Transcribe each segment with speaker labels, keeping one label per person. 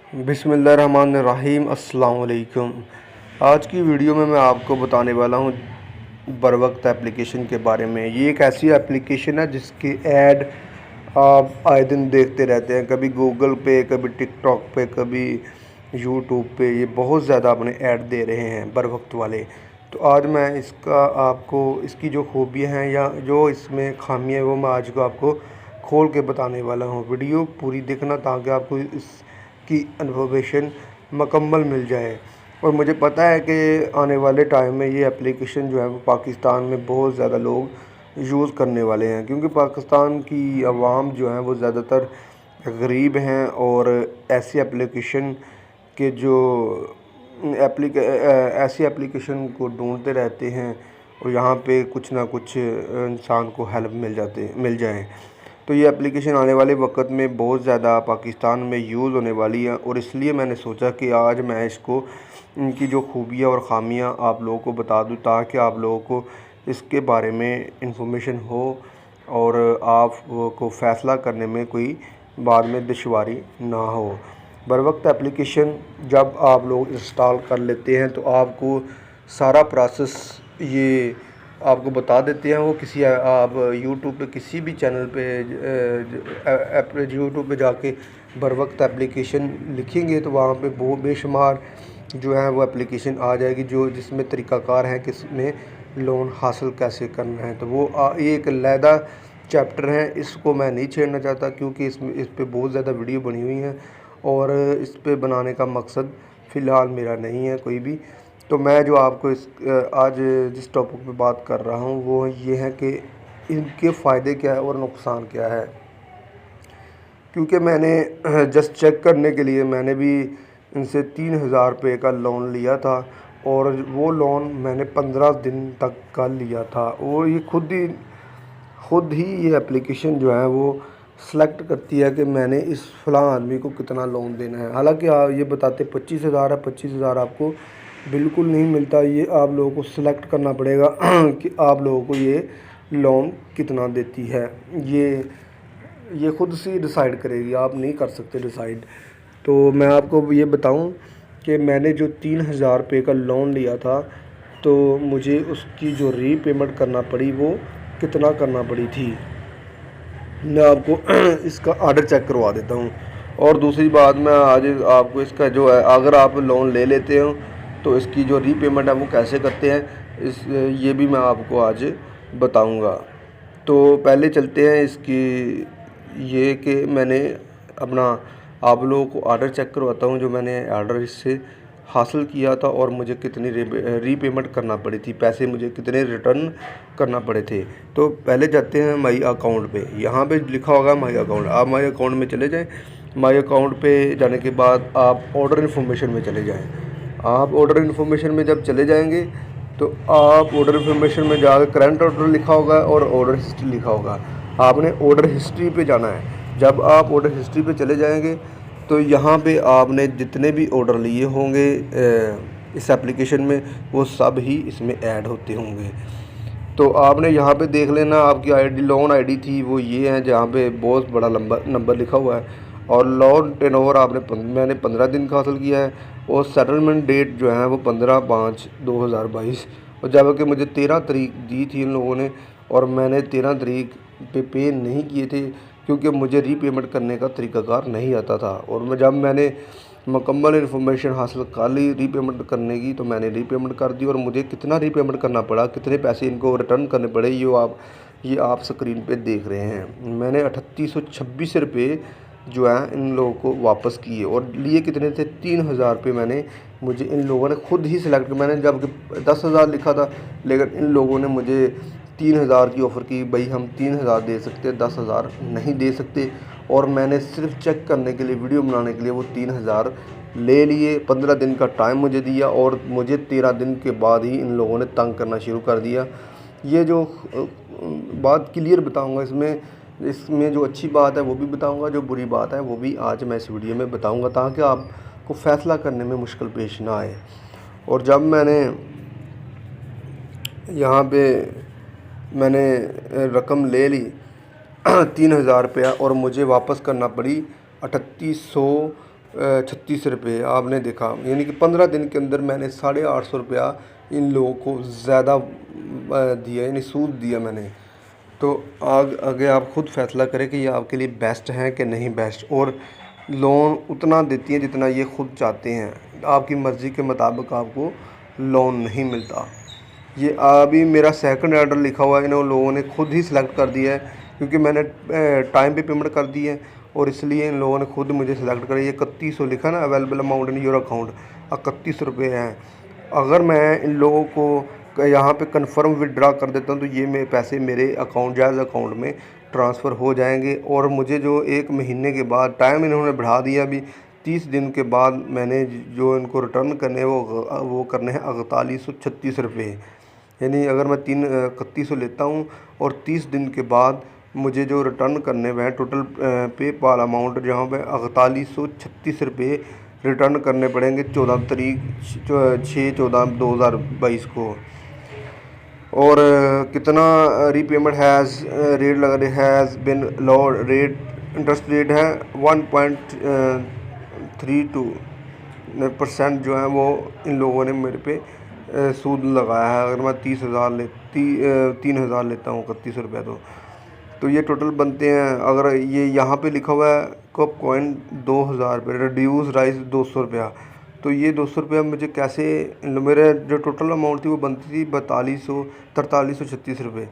Speaker 1: बिस्मिल्लाहिर्रहमानिर्रहीम। अस्सलाम वालेकुम। आज की वीडियो में मैं आपको बताने वाला हूँ बरवक्त एप्लीकेशन के बारे में। ये एक ऐसी एप्लीकेशन है जिसकी ऐड आप आए दिन देखते रहते हैं, कभी गूगल पे, कभी टिकटॉक पे, कभी यूट्यूब पे। ये बहुत ज़्यादा अपने ऐड दे रहे हैं बरवक्त वाले। तो आज मैं इसका आपको इसकी जो खूबियाँ हैं या जो इसमें खामियाँ हैं वो मैं आज को आपको खोल के बताने वाला हूँ। वीडियो पूरी देखना ताकि आपको इसकी इन्फॉर्मेशन मुकम्मल मिल जाए। और मुझे पता है कि आने वाले टाइम में ये एप्लीकेशन जो है वो पाकिस्तान में बहुत ज़्यादा लोग यूज़ करने वाले हैं, क्योंकि पाकिस्तान की आवाम जो है वो ज़्यादातर गरीब हैं और ऐसी एप्लीकेशन के जो ऐसी एप्लीकेशन को ढूंढते रहते हैं और यहाँ पे कुछ ना कुछ इंसान को हेल्प मिल जाए। तो ये एप्लीकेशन आने वाले वक्त में बहुत ज़्यादा पाकिस्तान में यूज़ होने वाली है और इसलिए मैंने सोचा कि आज मैं इसको इनकी जो खूबियाँ और ख़ामियाँ आप लोगों को बता दूँ ताकि आप लोगों को इसके बारे में इंफॉर्मेशन हो और आप को फ़ैसला करने में कोई बाद में दुश्वारी ना हो। बरवक्त एप्लीकेशन जब आप लोग इंस्टॉल कर लेते हैं तो आपको सारा प्रोसेस ये आपको बता देते हैं। वो किसी आप यूट्यूब पे किसी भी चैनल पे यूट्यूब पे जाके बरवक्त एप्लीकेशन लिखेंगे तो वहाँ पे बहुत बेशुमार जो है वो एप्लीकेशन आ जाएगी जो जिसमें तरीक़ाकार है किस में लोन हासिल कैसे करना है। तो वो एक अलहदा चैप्टर है, इसको मैं नहीं छेड़ना चाहता क्योंकि इस पे बहुत ज़्यादा वीडियो बनी हुई हैं और इस पे बनाने का मकसद फ़िलहाल मेरा नहीं है कोई भी। तो मैं जो आपको आज जिस टॉपिक पे बात कर रहा हूँ वो ये है कि इनके फ़ायदे क्या है और नुकसान क्या है। क्योंकि मैंने जस्ट चेक करने के लिए मैंने भी इनसे 3000 रुपये का लोन लिया था और वो लोन मैंने 15 दिन तक का लिया था। और ये खुद ही ये एप्लीकेशन जो है वो सेलेक्ट करती है कि मैंने इस फ़लाँ आदमी को कितना लोन देना है। हालांकि ये बताते 25,000 है, 25,000 आपको बिल्कुल नहीं मिलता। ये आप लोगों को सिलेक्ट करना पड़ेगा कि आप लोगों को ये लोन कितना देती है। ये खुद से डिसाइड करेगी, आप नहीं कर सकते डिसाइड। तो मैं आपको ये बताऊं कि मैंने जो 3000 रुपये का लोन लिया था तो मुझे उसकी जो रीपेमेंट करना पड़ी वो कितना करना पड़ी थी। मैं आपको इसका ऑर्डर चेक करवा देता हूँ। और दूसरी बात मैं आज आपको इसका जो है अगर आप लोन ले लेते हो तो इसकी जो रीपेमेंट है वो कैसे करते हैं ये भी मैं आपको आज बताऊँगा। तो पहले चलते हैं इसकी ये कि मैंने अपना आप लोगों को ऑर्डर चेक करवाता हूँ जो मैंने ऑर्डर इससे हासिल किया था और मुझे कितनी रीपेमेंट करना पड़ी थी, पैसे मुझे कितने रिटर्न करना पड़े थे। तो पहले जाते हैं माई अकाउंट पे। यहाँ पे लिखा होगा माई अकाउंट, आप माई अकाउंट में चले जाएं। माई अकाउंट पे जाने के बाद आप ऑर्डर इन्फॉर्मेशन में चले जाएं। आप ऑर्डर इन्फॉर्मेशन में जब चले जाएंगे तो आप ऑर्डर इन्फॉर्मेशन में जाकर करंट ऑर्डर लिखा होगा और ऑर्डर हिस्ट्री लिखा होगा। आपने ऑर्डर हिस्ट्री पे जाना है। जब आप ऑर्डर हिस्ट्री पे चले जाएंगे तो यहाँ पे आपने जितने भी ऑर्डर लिए होंगे इस एप्लीकेशन में वो सब ही इसमें ऐड होते होंगे। तो आपने यहाँ पे देख लेना आपकी आईडी लोन आईडी थी वो ये है जहाँ पे बहुत बड़ा नंबर लिखा हुआ है। और लोन टेनओवर मैंने 15 दिन का हासिल किया है और सेटलमेंट डेट जो है वो 15/5/2022। और जबकि मुझे 13 तारीख दी थी इन लोगों ने और मैंने 13 तारीख पे नहीं किए थे क्योंकि मुझे रीपेमेंट करने का तरीक़ाकार नहीं आता था। और जब मैंने मुकम्मल इन्फॉर्मेशन हासिल कर ली रीपेमेंट करने की तो मैंने रीपेमेंट कर दी। और मुझे कितना रीपेमेंट करना पड़ा, कितने पैसे इनको रिटर्न करने पड़े ये आप स्क्रीन पे देख रहे हैं। मैंने 3826 रुपये जो है इन लोगों को वापस किए और लिए कितने थे 3000 रुपये मैंने मुझे इन लोगों ने खुद ही सिलेक्ट किया। मैंने जब 10,000 लिखा था लेकिन इन लोगों ने मुझे 3000 की ऑफ़र की, भाई हम 3000 दे सकते, 10,000 नहीं दे सकते। और मैंने सिर्फ चेक करने के लिए वीडियो बनाने के लिए वो 3000 ले लिए। 15 दिन का टाइम मुझे दिया और मुझे 13 दिन के बाद ही इन लोगों ने तंग करना शुरू कर दिया। ये जो बात क्लियर बताऊंगा इसमें जो अच्छी बात है वो भी बताऊंगा, जो बुरी बात है वो भी आज मैं इस वीडियो में बताऊंगा ताकि आपको फ़ैसला करने में मुश्किल पेश ना आए। और जब मैंने यहाँ पे मैंने रकम ले ली 3000 रुपया और मुझे वापस करना पड़ी 3800 ₹36 आपने देखा, यानी कि 15 दिन के अंदर मैंने ₹850 इन लोगों को ज़्यादा दिया, यानी सूद दिया मैंने। तो आगे आप खुद फ़ैसला करें कि ये आपके लिए बेस्ट है कि नहीं बेस्ट, और लोन उतना देती हैं जितना ये खुद चाहते हैं। आपकी मर्ज़ी के मुताबिक आपको लोन नहीं मिलता। ये अभी मेरा सेकंड ऑर्डर लिखा हुआ है, इन लोगों ने खुद ही सिलेक्ट कर दिया है, क्योंकि मैंने टाइम पे पेमेंट कर दी है, और इसलिए इन लोगों ने खुद मुझे सिलेक्ट करा। ये 3100 लिखा ना, available amount in your account, ₹31 हैं। अगर मैं इन लोगों को यहाँ पे कंफर्म विड्रा कर देता हूँ तो ये मेरे पैसे मेरे अकाउंट जायज़ अकाउंट में ट्रांसफ़र हो जाएंगे। और मुझे जो 1 महीने के बाद टाइम इन्होंने बढ़ा दिया, अभी 30 दिन के बाद मैंने जो इनको रिटर्न करने हैं वो करने हैं ₹4136। यानी अगर मैं 3100 लेता हूँ और 30 दिन के बाद मुझे जो रिटर्न करने हैं टोटल पेपाल अमाउंट जहाँ पे ₹4136 रिटर्न करने पड़ेंगे 14 तारीख 6/14/2022 को। और कितना रीपेमेंट हैज़ रेट लगा रहे has been low rate, interest rate है 1.32% जो है वो इन लोगों ने मेरे पे सूद लगाया है। अगर मैं 3,000 लेता हूँ ₹31 तो ये टोटल बनते हैं। अगर ये यहाँ पे लिखा हुआ है कप कॉइन ₹2000 रिड्यूस राइस ₹200, तो ये ₹200 मुझे कैसे, मेरे जो टोटल अमाउंट थी वो बनती थी ₹4336,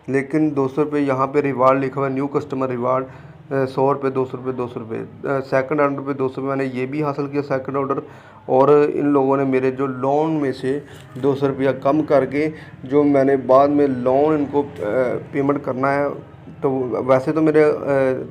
Speaker 1: लेकिन ₹200 यहाँ पे रिवार्ड लिखा हुआ है, new customer reward ₹100 ₹200 second order पे ₹200 मैंने ये भी हासिल किया सेकंड ऑर्डर। और इन लोगों ने मेरे जो लोन में से ₹200 कम करके जो मैंने बाद में लोन इनको पेमेंट करना है, तो वैसे तो मेरे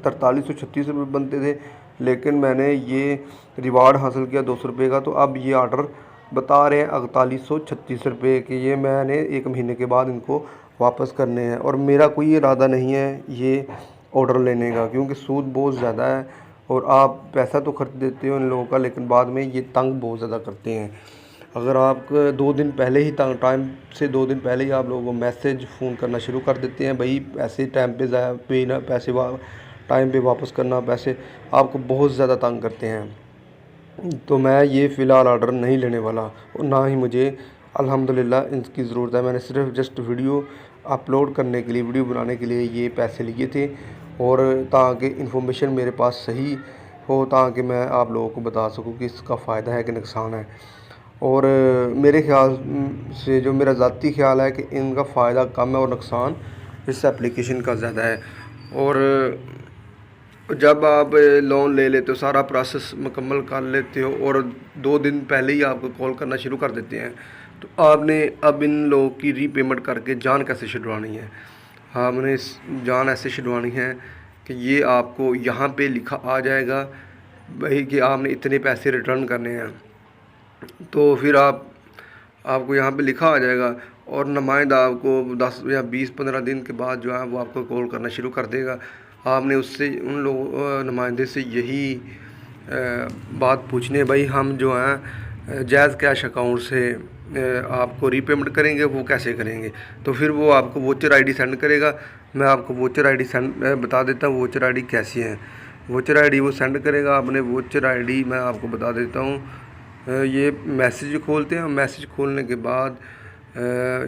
Speaker 1: ₹4336 बनते थे, लेकिन मैंने ये रिवार्ड हासिल किया ₹200 का। तो अब ये ऑर्डर बता रहे हैं ₹4136 कि ये मैंने 1 महीने के बाद इनको वापस करने हैं। और मेरा कोई इरादा नहीं है ये ऑर्डर लेने का, क्योंकि सूद बहुत ज़्यादा है और आप पैसा तो खर्च देते हो इन लोगों का, लेकिन बाद में ये तंग बहुत ज़्यादा करते हैं। अगर आप 2 दिन पहले ही टाइम से 2 दिन पहले ही आप लोगों को मैसेज फ़ोन करना शुरू कर देते हैं, भाई पैसे टाइम पे पे ना, पैसे टाइम पे वापस करना, पैसे आपको बहुत ज़्यादा तंग करते हैं। तो मैं ये फ़िलहाल ऑर्डर नहीं लेने वाला, और ना ही मुझे अल्हम्दुलिल्लाह इसकी ज़रूरत है। मैंने सिर्फ जस्ट वीडियो अपलोड करने के लिए, वीडियो बनाने के लिए ये पैसे लिए थे, और ताकि इन्फॉर्मेशन मेरे पास सही हो, ताकि मैं आप लोगों को बता सकूं कि इसका फ़ायदा है कि नुकसान है। और मेरे ख़्याल से, जो मेरा ज़ाती ख़्याल है, कि इनका फ़ायदा कम है और नुकसान इस एप्लीकेशन का ज़्यादा है। और जब आप लोन ले लेते हो, सारा प्रोसेस मुकम्मल कर लेते हो और 2 दिन पहले ही आपको कॉल करना शुरू कर देते हैं, तो आपने अब इन लोगों की रीपेमेंट करके जान कैसे छुड़वानी है। आपने जान ऐसे छुड़वानी है कि ये आपको यहाँ पे लिखा आ जाएगा भाई कि आपने इतने पैसे रिटर्न करने हैं, तो फिर आपको यहाँ पे लिखा आ जाएगा, और नुमाइंदा आपको 10 या 20-15 दिन के बाद जो है वो आपको कॉल करना शुरू कर देगा। आपने उससे, उन लोगों नुमाइंदे से यही बात पूछनी है, भाई हम जो हैं जायज़ कैश अकाउंट से आपको रीपेमेंट करेंगे, वो कैसे करेंगे। तो फिर वो आपको वोचर आईडी सेंड करेगा। मैं आपको वोचर आईडी बता देता हूँ वोचर आईडी कैसी है। वोचर आईडी वो सेंड करेगा। आपने वोचर आईडी मैं आपको बता देता हूँ, ये मैसेज खोलते हैं, मैसेज खोलने के बाद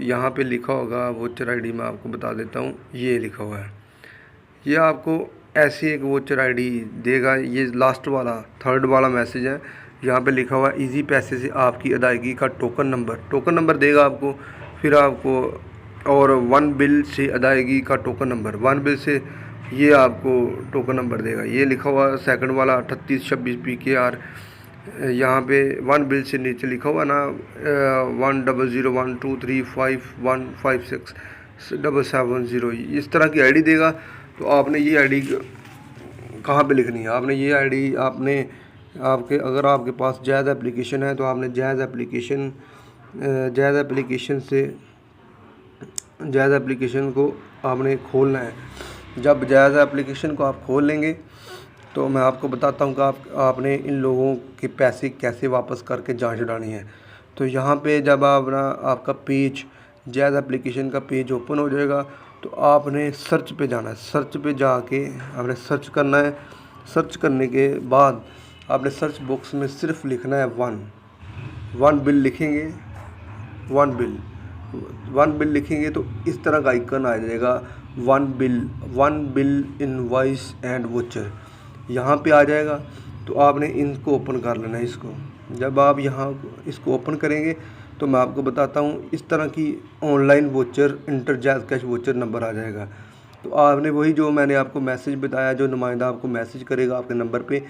Speaker 1: यहाँ पे लिखा होगा वोचर आईडी, मैं आपको बता देता हूँ, ये लिखा हुआ है। ये आपको ऐसी एक वोचर आईडी देगा, ये लास्ट वाला थर्ड वाला मैसेज है। यहाँ पे लिखा हुआ है इजी पैसे से आपकी अदायगी का टोकन नंबर देगा आपको। फिर आपको, और 1 बिल से अदायगी का टोकन नंबर, 1 बिल से ये आपको टोकन नंबर देगा। ये लिखा हुआ सेकंड वाला 3826 PKR। यहाँ पे 1 बिल से नीचे लिखा हुआ ना 10012351567770, इस तरह की आईडी देगा। तो आपने ये आईडी कहाँ पे लिखनी है, आपने ये आईडी अगर आपके पास जायज़ एप्लीकेशन है तो आपने जायज़ एप्लीकेशन को आपने खोलना है। जब जायज़ एप्लीकेशन को आप खोल लेंगे तो मैं आपको बताता हूँ कि आपने इन लोगों के पैसे कैसे वापस करके जांच छुड़ानी है। तो यहाँ पे जब आपका पेज, जायज़ एप्लीकेशन का पेज ओपन हो जाएगा, तो आपने सर्च पे जाना है। सर्च पे जाके आपने सर्च करना है। सर्च करने के बाद आपने सर्च बॉक्स में सिर्फ लिखना है वन बिल लिखेंगे, वन बिल लिखेंगे तो इस तरह का आइकन आ जाएगा, one bill invoice and voucher, यहाँ पे आ जाएगा। तो आपने इनको ओपन कर लेना है। इसको जब आप यहाँ इसको ओपन करेंगे तो मैं आपको बताता हूँ, इस तरह की online voucher enter JazzCash voucher number आ जाएगा। तो आपने वही जो मैंने आपको मैसेज बताया, जो नुमाइंदा आपको मैसेज करेगा आपके नंबर पे,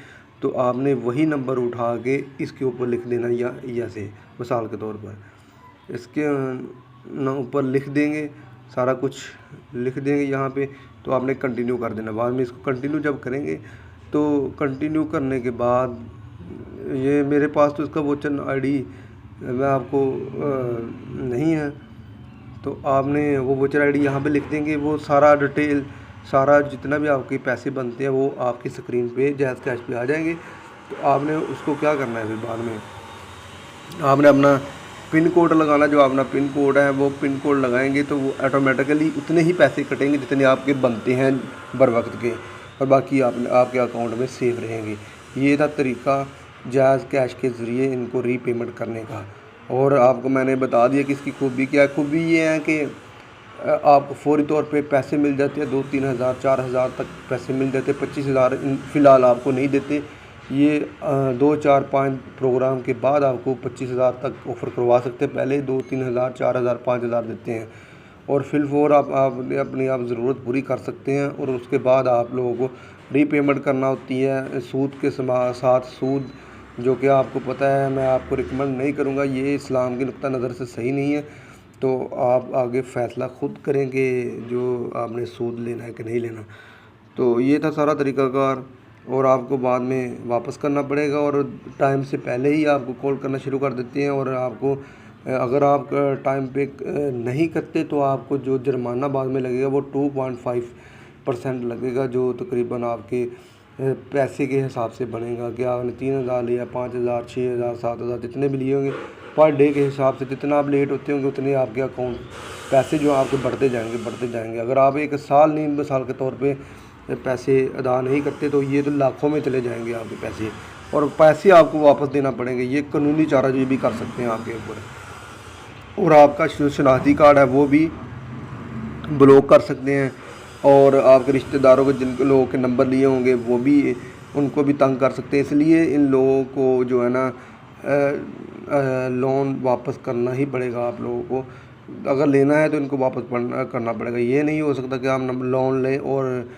Speaker 1: तो आपने वही नंबर उठा के इसके ऊपर लिख देना, या से मिसाल के तौर पर इसके ऊपर लिख देंगे, सारा कुछ लिख देंगे यहाँ पे। तो आपने कंटिन्यू कर देना। बाद में इसको कंटिन्यू जब करेंगे तो कंटिन्यू करने के बाद ये मेरे पास तो इसका वोचर आईडी मैं आपको नहीं है, तो आपने वो वोचर आईडी यहाँ पे लिख देंगे। वो सारा डिटेल, सारा जितना भी आपके पैसे बनते हैं वो आपकी स्क्रीन पे जैज़ कैश पे आ जाएंगे। तो आपने उसको क्या करना है, फिर बाद में आपने अपना पिन कोड लगाना। जो अपना पिन कोड है वो पिन कोड लगाएंगे तो वो ऑटोमेटिकली उतने ही पैसे कटेंगे जितने आपके बनते हैं बर वक्त के, और बाकी आपके अकाउंट में सेव रहेंगे। ये था तरीका जैज़ कैश के ज़रिए इनको रीपेमेंट करने का। और आपको मैंने बता दिया कि इसकी खूबी क्या है। खूबी ये है कि आपको फौरी तौर पे पैसे मिल जाते हैं, 2-3 हज़ार 4 हज़ार तक पैसे मिल जाते हैं। 25,000 फ़िलहाल आपको नहीं देते, ये 2-4-5 प्रोग्राम के बाद आपको 25,000 तक ऑफ़र करवा सकते हैं। पहले 2-3 हज़ार 4 हज़ार 5 हज़ार देते हैं, और फिलफौर आप अपनी ज़रूरत पूरी कर सकते हैं। और उसके बाद आप लोगों को रीपेमेंट करना होती है सूद के साथ। सूद जो कि आपको पता है, मैं आपको रिकमेंड नहीं करूँगा, ये इस्लाम की नुक्ता नज़र से सही नहीं है। तो आप आगे फ़ैसला ख़ुद करेंगे जो आपने सूद लेना है कि नहीं लेना। तो ये था सारा तरीक़ाकार, और आपको बाद में वापस करना पड़ेगा, और टाइम से पहले ही आपको कॉल करना शुरू कर देते हैं। और आपको अगर आप टाइम पे नहीं करते तो आपको जो जुर्माना बाद में लगेगा वो 2.5% लगेगा, जो तकरीबन आपके पैसे के हिसाब से बनेगा कि आपने 3,000 लिया, 5,000, 6,000, 7,000 जितने भी लिए होंगे पर डे के हिसाब से। जितना आप लेट होते होंगे उतने आपके अकाउंट पैसे जो आपके बढ़ते जाएंगे। अगर आप एक साल नहीं, मिसाल के तौर पे पैसे अदा नहीं करते तो ये तो लाखों में चले जाएंगे आपके पैसे, और पैसे आपको वापस देना पड़ेंगे। ये कानूनी चाराजोई भी कर सकते हैं आपके ऊपर, और आपका जो शनाख्ती कार्ड है वो भी ब्लॉक कर सकते हैं, और आपके रिश्तेदारों के जिन लोगों के नंबर लिए होंगे वो भी, उनको भी तंग कर सकते हैं। इसलिए इन लोगों को जो है ना लोन वापस करना ही पड़ेगा आप लोगों को। अगर लेना है तो इनको वापस करना पड़ेगा। ये नहीं हो सकता कि आप लोन लें और